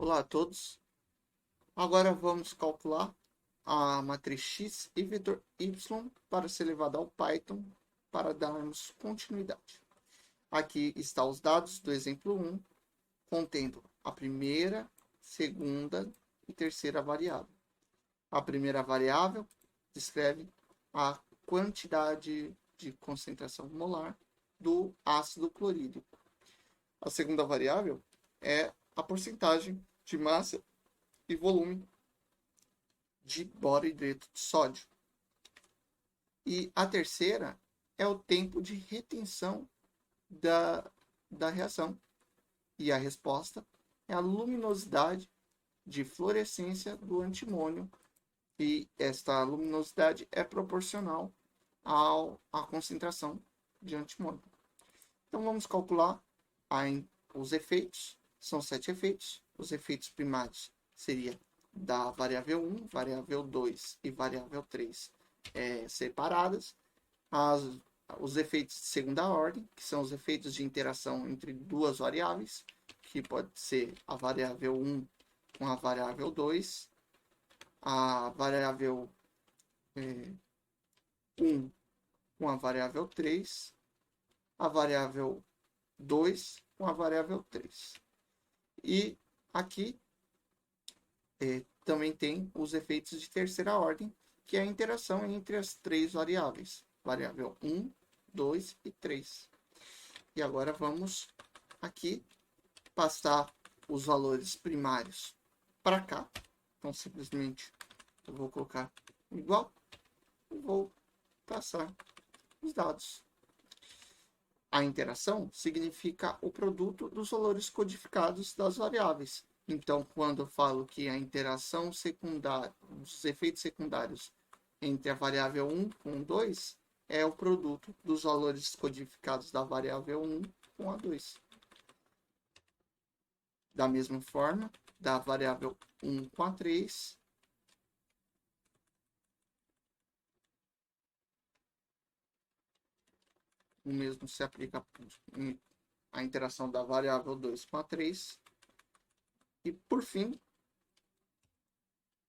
Olá a todos. Agora vamos calcular a matriz x e vetor y para ser levada ao Python para darmos continuidade. Aqui estão os dados do exemplo 1, contendo a primeira, segunda e terceira variável. A primeira variável descreve a quantidade de concentração molar do ácido clorídrico. A segunda variável é a porcentagem de massa e volume de boro-hidreto de sódio. E a terceira é o tempo de retenção da reação. E a resposta é a luminosidade de fluorescência do antimônio. E esta luminosidade é proporcional à concentração de antimônio. Então vamos calcular os efeitos. São 7 efeitos. Os efeitos primários seria da variável 1, variável 2 e variável 3 separadas. Os efeitos de segunda ordem, que são os efeitos de interação entre duas variáveis, que pode ser a variável 1 com a variável 2, a variável 1 com a variável 3, a variável 2 com a variável 3. E aqui também tem os efeitos de terceira ordem, que é a interação entre as três variáveis, variável 1, 2 e 3. E agora vamos aqui passar os valores primários para cá. Então, simplesmente, eu vou colocar igual e vou passar os dados. A interação significa o produto dos valores codificados das variáveis. Então, quando eu falo que a interação secundária, os efeitos secundários entre a variável 1 com 2, é o produto dos valores codificados da variável 1 com a 2. Da mesma forma, da variável 1 com a 3, o mesmo se aplica à interação da variável 2 com a 3. E, por fim,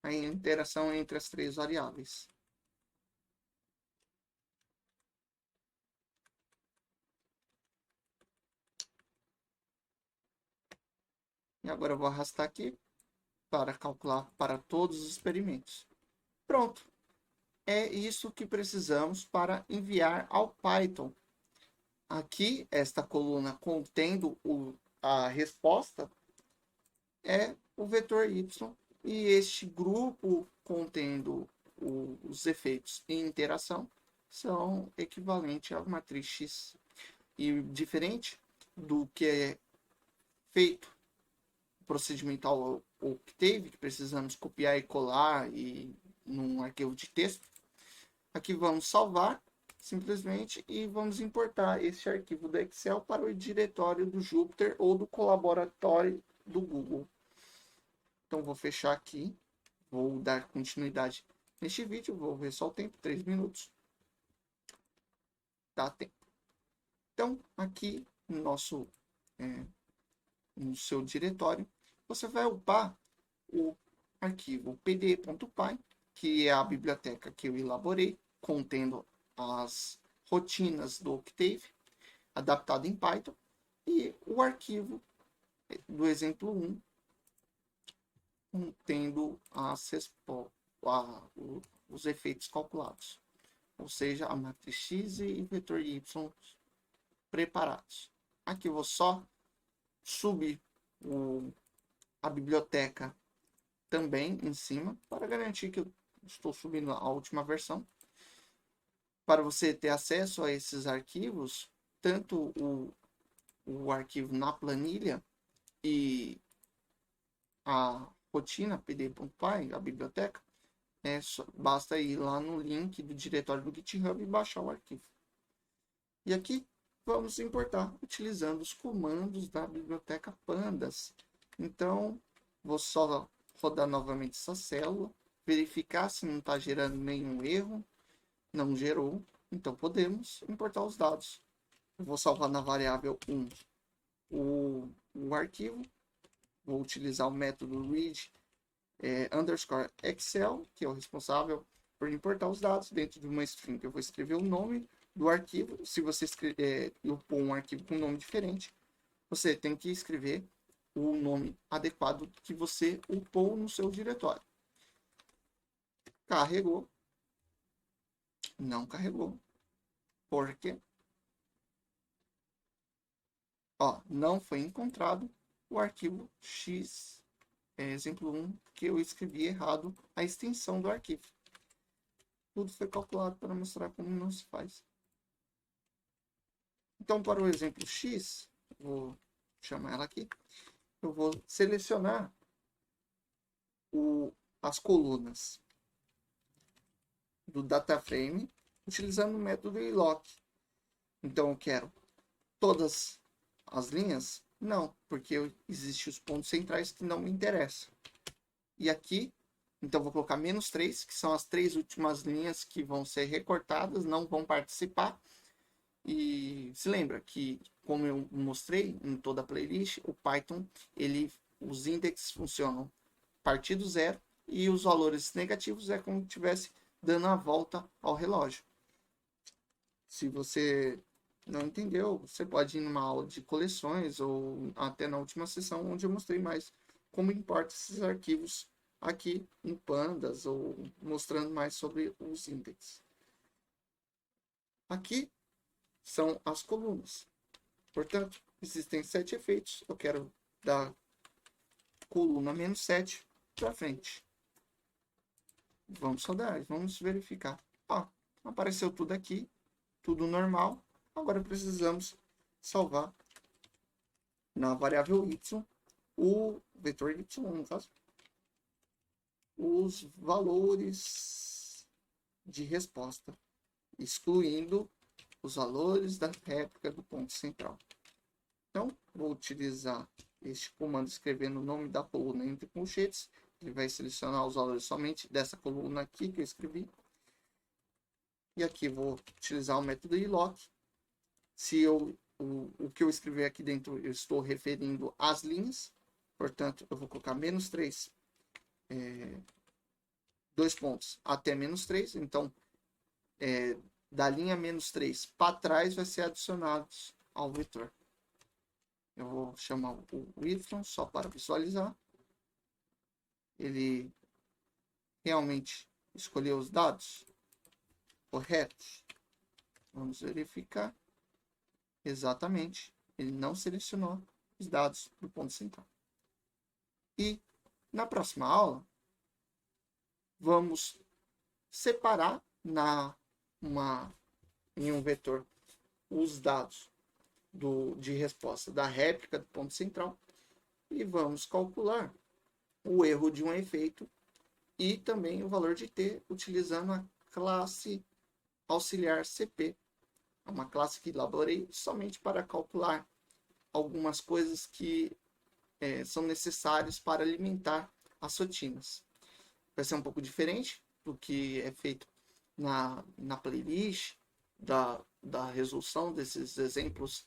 a interação entre as três variáveis. E agora eu vou arrastar aqui para calcular para todos os experimentos. Pronto. É isso que precisamos para enviar ao Python. Aqui, esta coluna contendo a resposta é o vetor y, e este grupo contendo os efeitos em interação são equivalentes à matriz X. E diferente do que é feito procedimental Octave, que precisamos copiar e colar num arquivo de texto, aqui vamos salvar simplesmente e vamos importar esse arquivo do Excel para o diretório do Jupyter ou do colaboratório do Google. Então vou fechar aqui, vou dar continuidade neste vídeo, vou ver só o tempo, 3 minutos. Dá tempo. Então aqui no seu diretório, você vai upar o arquivo pd.py, que é a biblioteca que eu elaborei, contendo as rotinas do Octave, adaptado em Python, e o arquivo do exemplo 1, contendo os efeitos calculados, ou seja, a matriz X e vetor Y preparados. Aqui eu vou só subir a biblioteca também em cima, para garantir que eu estou subindo a última versão. Para você ter acesso a esses arquivos, tanto o arquivo na planilha e a rotina pd.py, a biblioteca, basta ir lá no link do diretório do GitHub e baixar o arquivo. E aqui vamos importar utilizando os comandos da biblioteca pandas. Então, vou só rodar novamente essa célula, verificar se não está gerando nenhum erro. Não gerou, então podemos importar os dados. Eu vou salvar na variável 1 o arquivo vou utilizar o método read underscore Excel, que é o responsável por importar os dados dentro de uma string. Eu vou escrever o nome do arquivo. Se você upou um arquivo com um nome diferente, você tem que escrever o nome adequado que você upou no seu diretório. Carregou. Não carregou. Por quê? Ó, não foi encontrado o arquivo x, exemplo 1, que eu escrevi errado a extensão do arquivo. Tudo foi calculado para mostrar como não se faz. Então, para o exemplo x, vou chamar ela aqui, eu vou selecionar as colunas do DataFrame utilizando o método iloc. Então, eu quero todas as linhas? Não, porque existem os pontos centrais que não me interessam. E aqui, então vou colocar -3, que são as 3 últimas linhas que vão ser recortadas, não vão participar. E se lembra que, como eu mostrei em toda a playlist, o Python, os indexes funcionam a partir do zero e os valores negativos é como se estivesse dando a volta ao relógio. Se você não entendeu, você pode ir numa aula de coleções ou até na última sessão onde eu mostrei mais como importa esses arquivos aqui em pandas ou mostrando mais sobre os índices. Aqui são as colunas. Portanto, existem 7 efeitos. Eu quero dar coluna -7 para frente. Vamos rodar, vamos verificar. Ó, apareceu tudo aqui, tudo normal. Agora precisamos salvar na variável y, o vetor y, no caso, os valores de resposta, excluindo os valores da réplica do ponto central. Então, vou utilizar este comando escrevendo o nome da coluna entre colchetes. Ele vai selecionar os valores somente dessa coluna aqui que eu escrevi. E aqui vou utilizar o método iloc. Se o que eu escrevi aqui dentro, eu estou referindo às linhas. Portanto, eu vou colocar -3, 2 pontos até -3. Então, da linha -3 para trás vai ser adicionados ao vetor. Eu vou chamar o y só para visualizar. Ele realmente escolheu os dados corretos. Vamos verificar. Exatamente. Ele não selecionou os dados do ponto central. E na próxima aula, vamos separar em um vetor os dados de resposta da réplica do ponto central e vamos calcular o erro de um efeito e também o valor de t utilizando a classe auxiliar CP. É uma classe que elaborei somente para calcular algumas coisas que são necessárias para alimentar as rotinas. Vai ser um pouco diferente do que é feito na playlist da resolução desses exemplos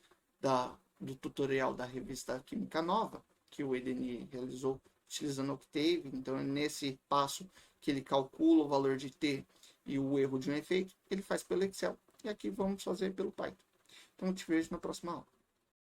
do tutorial da revista Química Nova, que o Edeni realizou utilizando Octave. Então, é nesse passo que ele calcula o valor de t e o erro de um efeito, ele faz pelo Excel. E aqui vamos fazer pelo Python. Então, eu te vejo na próxima aula.